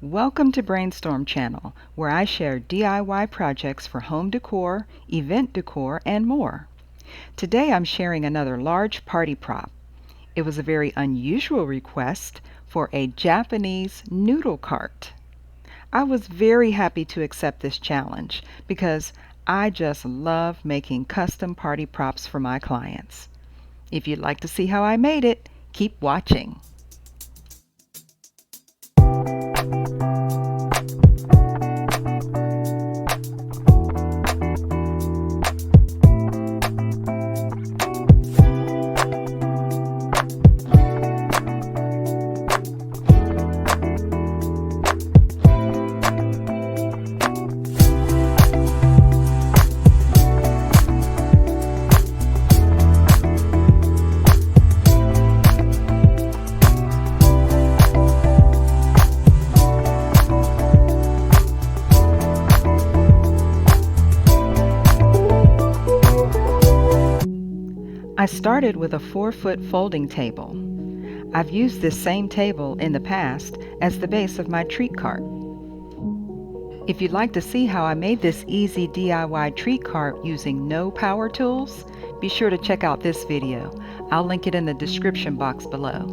Welcome to Brainstorm Channel, where I share DIY projects for home decor, event decor, and more. Today I'm sharing another large party prop. It was a very unusual request for a Japanese noodle cart. I was very happy to accept this challenge because I just love making custom party props for my clients. If you'd like to see how I made it, keep watching. I started with a 4-foot folding table. I've used this same table in the past as the base of my treat cart. If you'd like to see how I made this easy DIY treat cart using no power tools, be sure to check out this video. I'll link it in the description box below.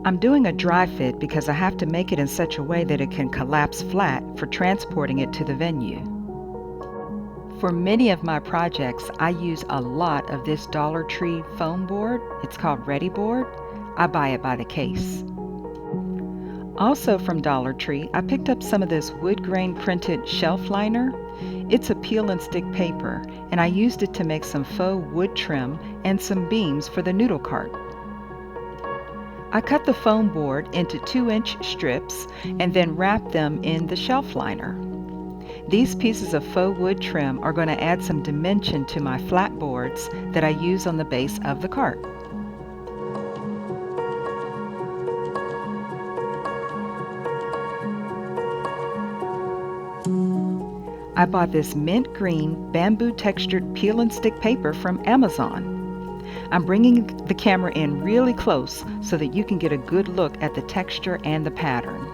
I'm doing a dry fit because I have to make it in such a way that it can collapse flat for transporting it to the venue. For many of my projects, I use a lot of this Dollar Tree foam board. It's called Ready Board. I buy it by the case. Also from Dollar Tree, I picked up some of this wood grain printed shelf liner. It's a peel and stick paper, and I used it to make some faux wood trim and some beams for the noodle cart. I cut the foam board into 2-inch strips and then wrapped them in the shelf liner. These pieces of faux wood trim are going to add some dimension to my flat boards that I use on the base of the cart. I bought this mint green bamboo textured peel and stick paper from Amazon. I'm bringing the camera in really close so that you can get a good look at the texture and the pattern.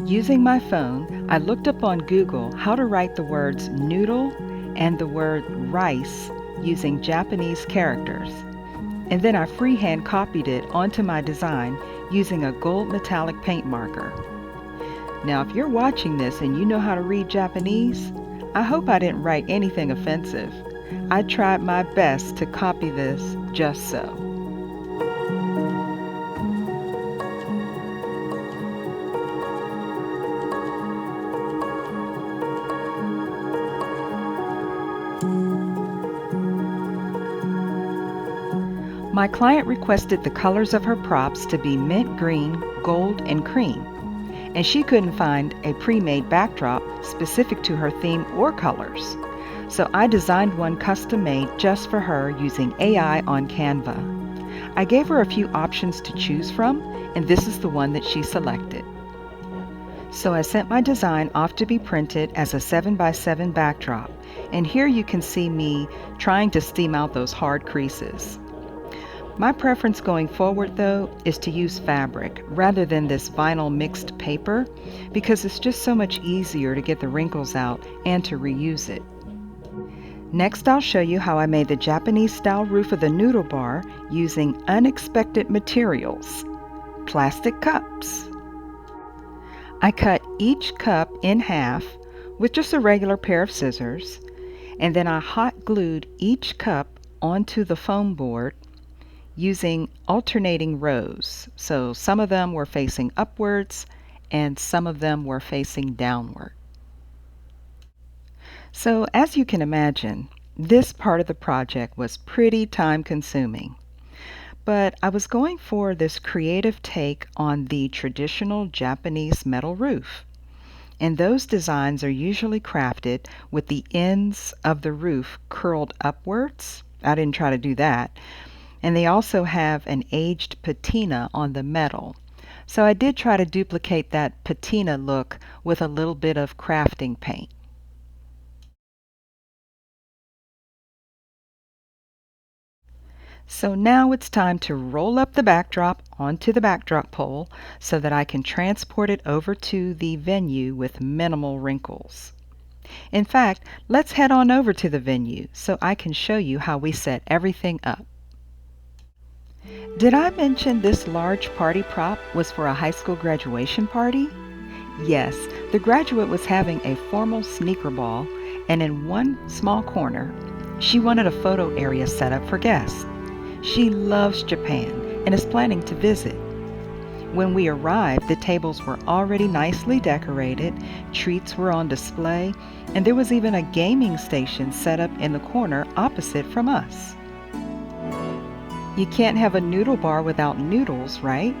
Using my phone, I looked up on Google how to write the words noodle and the word rice using Japanese characters. And then I freehand copied it onto my design using a gold metallic paint marker. Now, if you're watching this and you know how to read Japanese, I hope I didn't write anything offensive. I tried my best to copy this just so. My client requested the colors of her props to be mint green, gold, and cream, and she couldn't find a pre-made backdrop specific to her theme or colors. So I designed one custom-made just for her using AI on Canva. I gave her a few options to choose from, and this is the one that she selected. So I sent my design off to be printed as a 7x7 backdrop, and here you can see me trying to steam out those hard creases. My preference going forward, though, is to use fabric rather than this vinyl mixed paper because it's just so much easier to get the wrinkles out and to reuse it. Next, I'll show you how I made the Japanese-style roof of the noodle bar using unexpected materials, plastic cups. I cut each cup in half with just a regular pair of scissors, and then I hot glued each cup onto the foam board using alternating rows. So some of them were facing upwards and some of them were facing downward. So as you can imagine, this part of the project was pretty time consuming. But I was going for this creative take on the traditional Japanese metal roof. And those designs are usually crafted with the ends of the roof curled upwards. I didn't try to do that. And they also have an aged patina on the metal. So I did try to duplicate that patina look with a little bit of crafting paint. So now it's time to roll up the backdrop onto the backdrop pole so that I can transport it over to the venue with minimal wrinkles. In fact, let's head on over to the venue so I can show you how we set everything up. Did I mention this large party prop was for a high school graduation party? Yes, the graduate was having a formal sneaker ball, and in one small corner, she wanted a photo area set up for guests. She loves Japan and is planning to visit. When we arrived, the tables were already nicely decorated, treats were on display, and there was even a gaming station set up in the corner opposite from us. You can't have a noodle bar without noodles, right?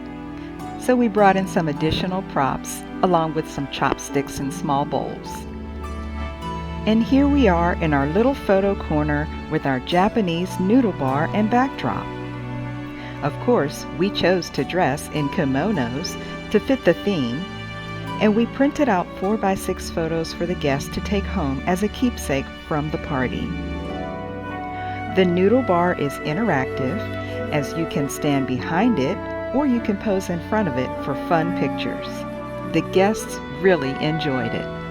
So we brought in some additional props, along with some chopsticks and small bowls. And here we are in our little photo corner with our Japanese noodle bar and backdrop. Of course, we chose to dress in kimonos to fit the theme, and we printed out 4x6 photos for the guests to take home as a keepsake from the party. The noodle bar is interactive, as you can stand behind it or you can pose in front of it for fun pictures. The guests really enjoyed it.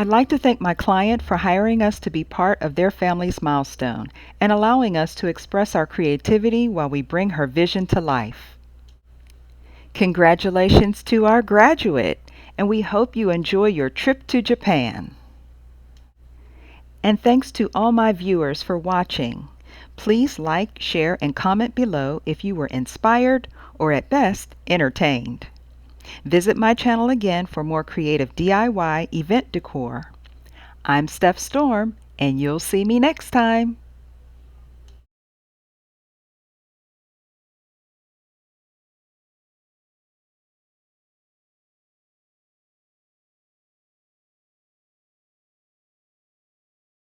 I'd like to thank my client for hiring us to be part of their family's milestone and allowing us to express our creativity while we bring her vision to life. Congratulations to our graduate, and we hope you enjoy your trip to Japan. And thanks to all my viewers for watching. Please like, share, and comment below if you were inspired or at best entertained. Visit my channel again for more creative DIY event decor. I'm Steph Storm, and you'll see me next time.